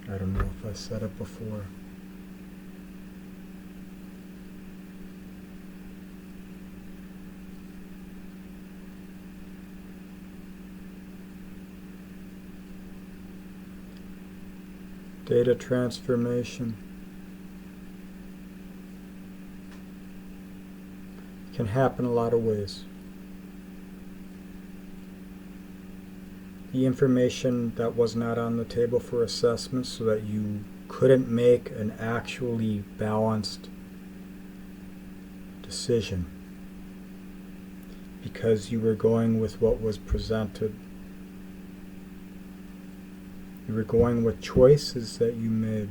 I don't know if I said it before. Data transformation can happen a lot of ways. The information that was not on the table for assessment so that you couldn't make an actually balanced decision because you were going with what was presented. You were going with choices that you made.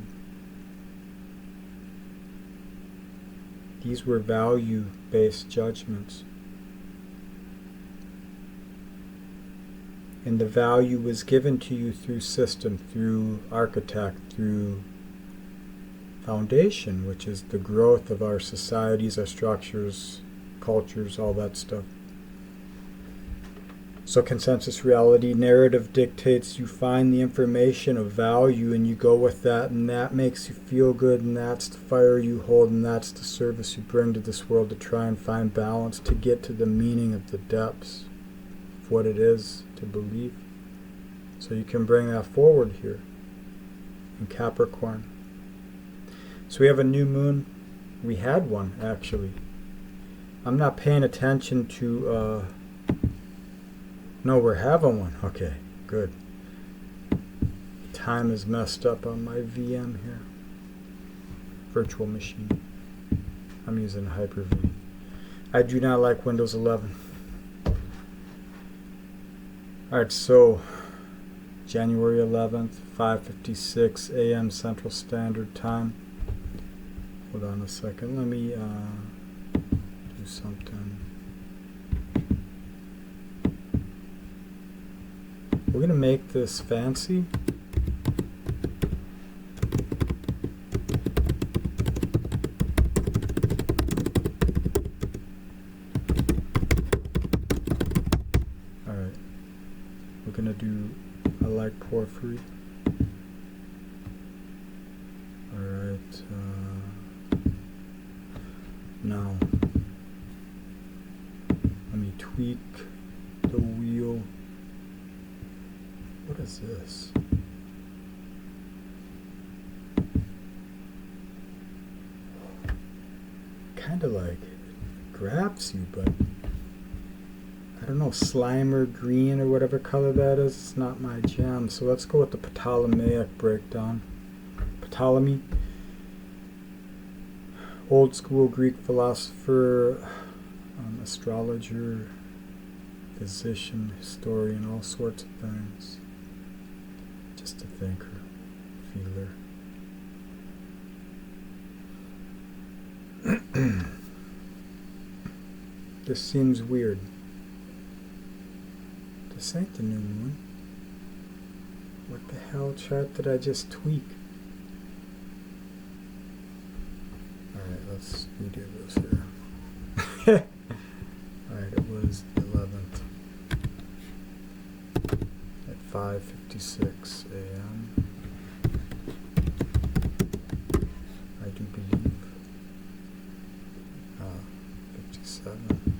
These were value-based judgments. And the value was given to you through system, through architect, through foundation, which is the growth of our societies, our structures, cultures, all that stuff. So consensus reality narrative dictates you find the information of value and you go with that, and that makes you feel good, and that's the fire you hold, and that's the service you bring to this world to try and find balance, to get to the meaning of the depths of what it is to believe. So you can bring that forward here in Capricorn. So we have a new moon. We had one, actually. I'm not paying attention to... No, we're having one. Okay, good. Time is messed up on my VM here. Virtual machine. I'm using Hyper-V. I do not like Windows 11. Alright, so January 11th, 5:56 a.m. Central Standard Time. Hold on a second. Let me do something. We're going to make this fancy. Alright. We're going to do, I like porphyry. Alright. Now, let me tweak the wheel. What is this? Kind of like grabs you, but I don't know, Slimer green or whatever color that is. It's not my jam. So let's go with the Ptolemaic breakdown. Ptolemy, old school Greek philosopher, astrologer, physician, historian, all sorts of things. Just a thinker, feeler. This seems weird. This ain't the new moon. What the hell chart did I just tweak? Alright, let's redo this here. Alright, it was the 11th at 5:56 a.m. I do believe. 57.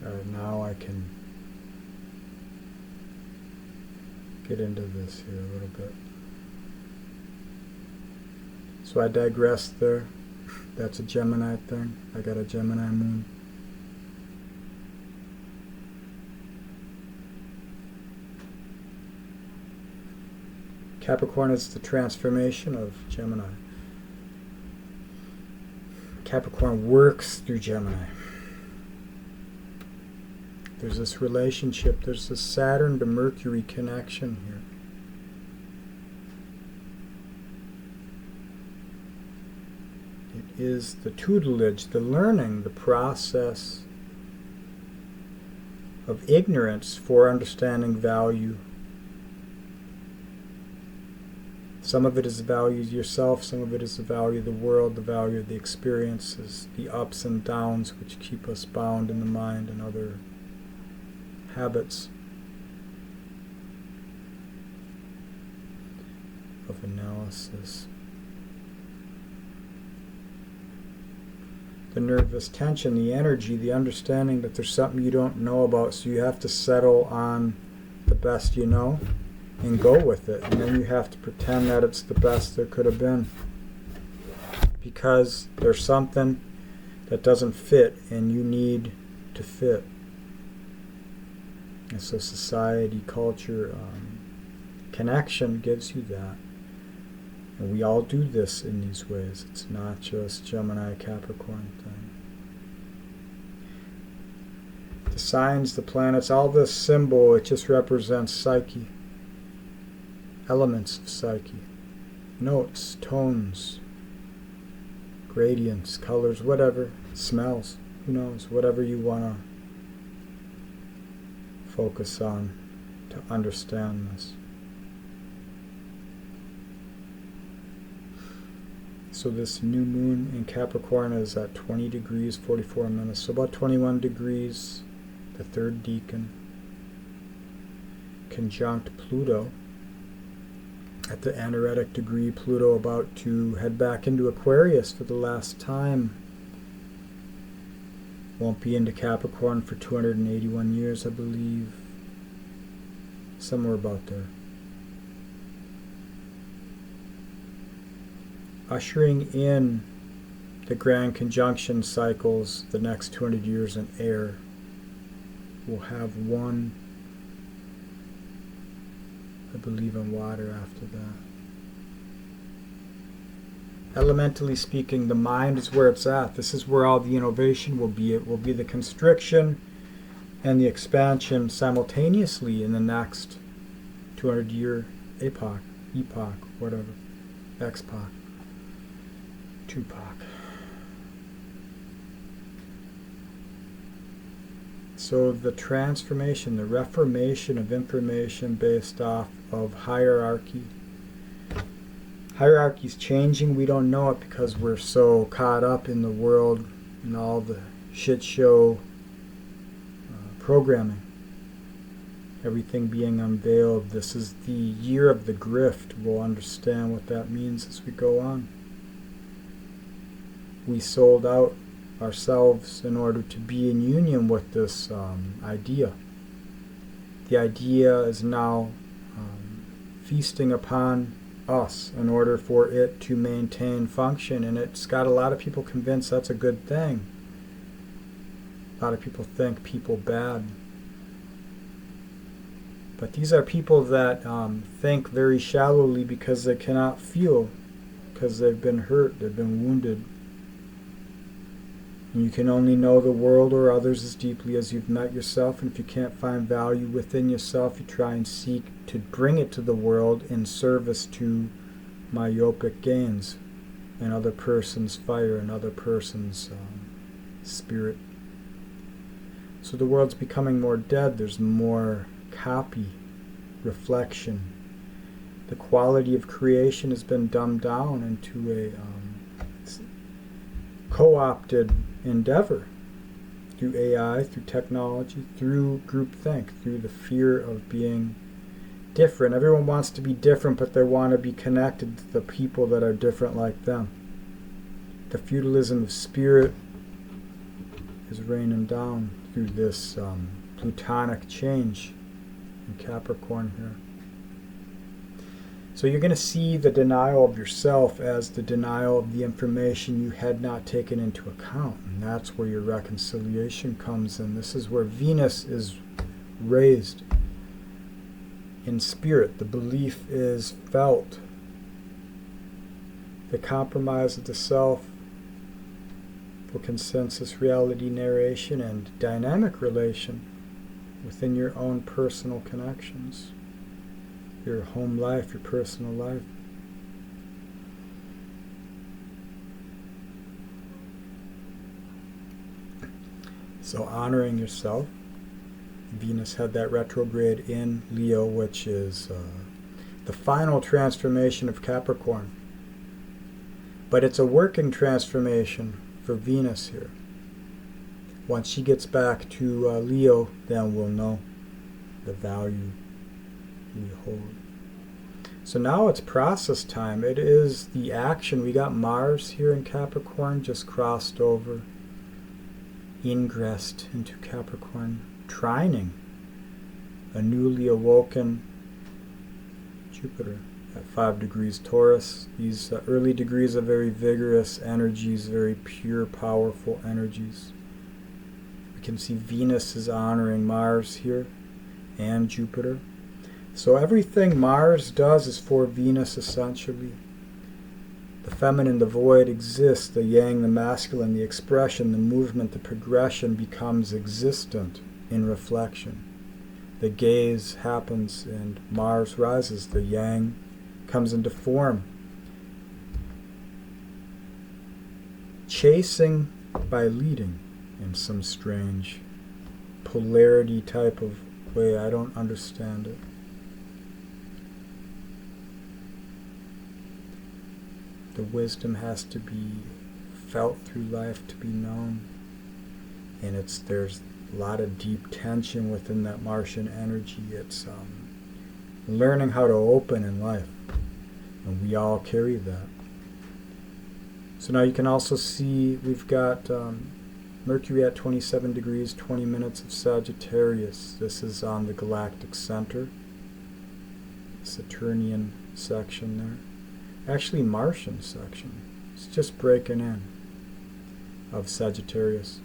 Alright, now I can get into this here a little bit. So I digressed there. That's a Gemini thing. I got a Gemini moon. Capricorn is the transformation of Gemini. Capricorn works through Gemini. There's this relationship, there's this Saturn to Mercury connection here. It is the tutelage, the learning, the process of ignorance for understanding value. Some of it is the value of yourself, some of it is the value of the world, the value of the experiences, the ups and downs which keep us bound in the mind and other habits of analysis. The nervous tension, the energy, the understanding that there's something you don't know about, so you have to settle on the best you know and go with it. And then you have to pretend that it's the best there could have been, because there's something that doesn't fit and you need to fit. And so society, culture, connection gives you that. And we all do this in these ways. It's not just Gemini, Capricorn thing. The signs, the planets, all this symbol, it just represents psyche. Elements of psyche. Notes, tones, gradients, colors, whatever. Smells, who knows, whatever you want to focus on to understand this. So this new moon in Capricorn is at 20 degrees, 44 minutes. So about 21 degrees, the third decan, conjunct Pluto. At the anaretic degree, Pluto about to head back into Aquarius for the last time. Won't be into Capricorn for 281 years, I believe. Somewhere about there. Ushering in the grand conjunction cycles the next 200 years in air. We'll have one, I believe, in water after that. Elementally speaking, the mind is where it's at. This is where all the innovation will be. It will be the constriction and the expansion simultaneously in the next 200-year epoch, whatever, X-poch, Tupac. So the transformation, the reformation of information based off of hierarchy. Hierarchy's changing. We don't know it because we're so caught up in the world and all the shit show programming. Everything being unveiled. This is the year of the grift. We'll understand what that means as we go on. We sold out ourselves in order to be in union with this idea. The idea is now feasting upon us in order for it to maintain function, and it's got a lot of people convinced that's a good thing. A lot of people think people bad. But these are people that think very shallowly because they cannot feel, because they've been hurt, they've been wounded. And you can only know the world or others as deeply as you've met yourself, and if you can't find value within yourself, you try and seek to bring it to the world in service to myopic gains, another person's fire, another person's spirit. So the world's becoming more dead. There's more copy, reflection. The quality of creation has been dumbed down into a co-opted endeavor through AI, through technology, through groupthink, through the fear of being different. Everyone wants to be different, but they want to be connected to the people that are different like them. The feudalism of spirit is raining down through this plutonic change in Capricorn here. So you're going to see the denial of yourself as the denial of the information you had not taken into account. And that's where your reconciliation comes in. This is where Venus is raised in spirit. The belief is felt. The compromise of the self for consensus, reality, narration, and dynamic relation within your own personal connections. Your home life, your personal life. So honoring yourself. Venus had that retrograde in Leo, which is the final transformation of Capricorn. But it's a working transformation for Venus here. Once she gets back to Leo, then we'll know. the value we hold. So now it's process time. It is the action. We got Mars here in Capricorn, just crossed over, ingressed into Capricorn, trining a newly awoken Jupiter at 5 degrees Taurus. These early degrees are very vigorous energies, very pure, powerful energies. We can see Venus is honoring Mars here and Jupiter. So everything Mars does is for Venus, essentially. The feminine, the void exists. The yang, the masculine, the expression, the movement, the progression becomes existent in reflection. The gaze happens and Mars rises. The yang comes into form. Chasing by leading in some strange polarity type of way. I don't understand it. The wisdom has to be felt through life to be known. And there's a lot of deep tension within that Martian energy. It's learning how to open in life. And we all carry that. So now you can also see we've got Mercury at 27 degrees, 20 minutes of Sagittarius. This is on the galactic center. Saturnian section there. Actually Martian section. It's just breaking in of Sagittarius.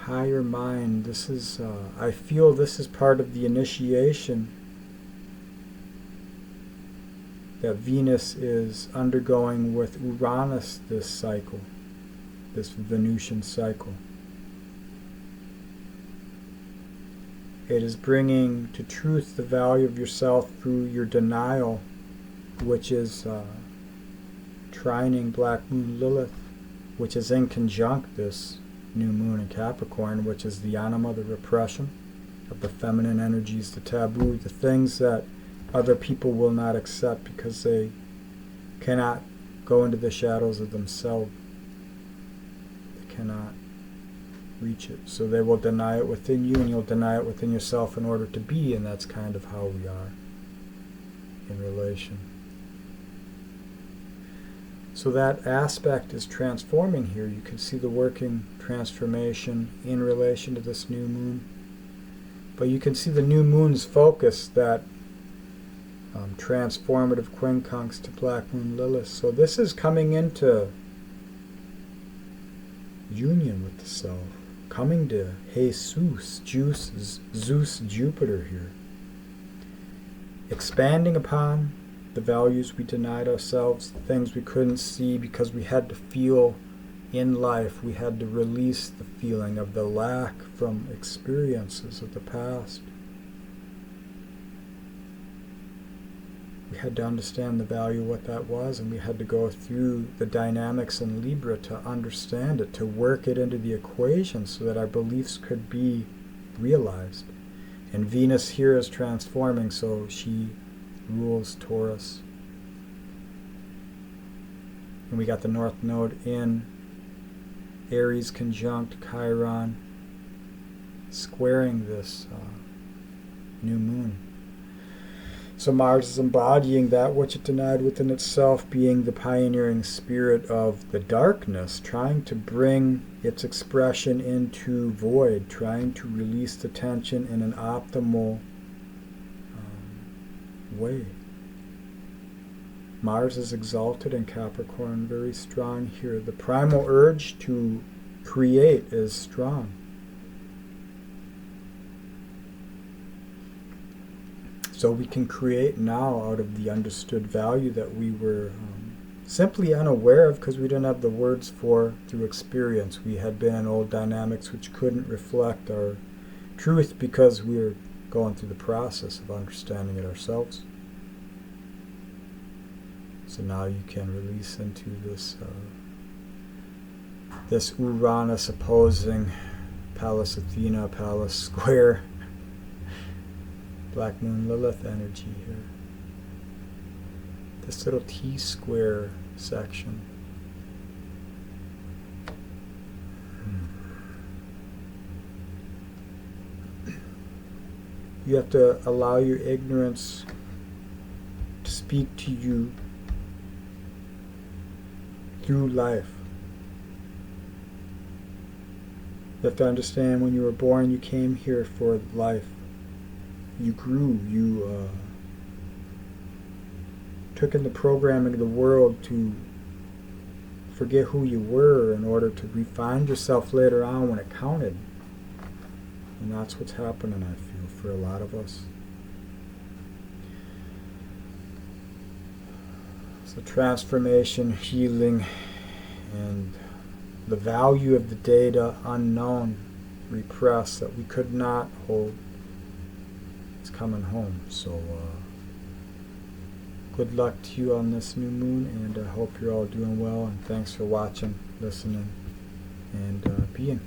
Higher mind. This is, I feel this is part of the initiation that Venus is undergoing with Uranus this cycle, this Venusian cycle. It is bringing to truth the value of yourself through your denial, which is trining Black Moon Lilith, which is in conjunct this new moon in Capricorn, which is the anima, the repression of the feminine energies, the taboo, the things that other people will not accept because they cannot go into the shadows of themselves. They cannot reach it. So they will deny it within you, and you'll deny it within yourself in order to be, and that's kind of how we are in relation. So that aspect is transforming here. You can see the working transformation in relation to this new moon. But you can see the new moon's focus, that transformative quincunx to Black Moon Lilith. So this is coming into union with the self. Coming to Jesus, Zeus, Jupiter here. Expanding upon the values we denied ourselves, the things we couldn't see because we had to feel in life. We had to release the feeling of the lack from experiences of the past. We had to understand the value of what that was, and we had to go through the dynamics in Libra to understand it, to work it into the equation so that our beliefs could be realized. And Venus here is transforming, so she rules Taurus. And we got the North Node in Aries conjunct Chiron, squaring this new moon. So Mars is embodying that which it denied within itself, being the pioneering spirit of the darkness, trying to bring its expression into void, trying to release the tension in an optimal way. Mars is exalted in Capricorn, very strong here. The primal urge to create is strong. So we can create now out of the understood value that we were simply unaware of because we didn't have the words for through experience. We had been in old dynamics which couldn't reflect our truth because we were going through the process of understanding it ourselves. So now you can release into this this Uranus opposing Pallas Athena, Pallas square, Black Moon Lilith energy here. This little T-square section. You have to allow your ignorance to speak to you through life. You have to understand when you were born, you came here for life. You grew, you took in the programming of the world to forget who you were in order to refine yourself later on when it counted. And that's what's happening, I feel, for a lot of us. So transformation, healing, and the value of the data unknown, repressed, that we could not hold, is coming home. So good luck to you on this new moon, and I hope you're all doing well, and thanks for watching, listening, and being.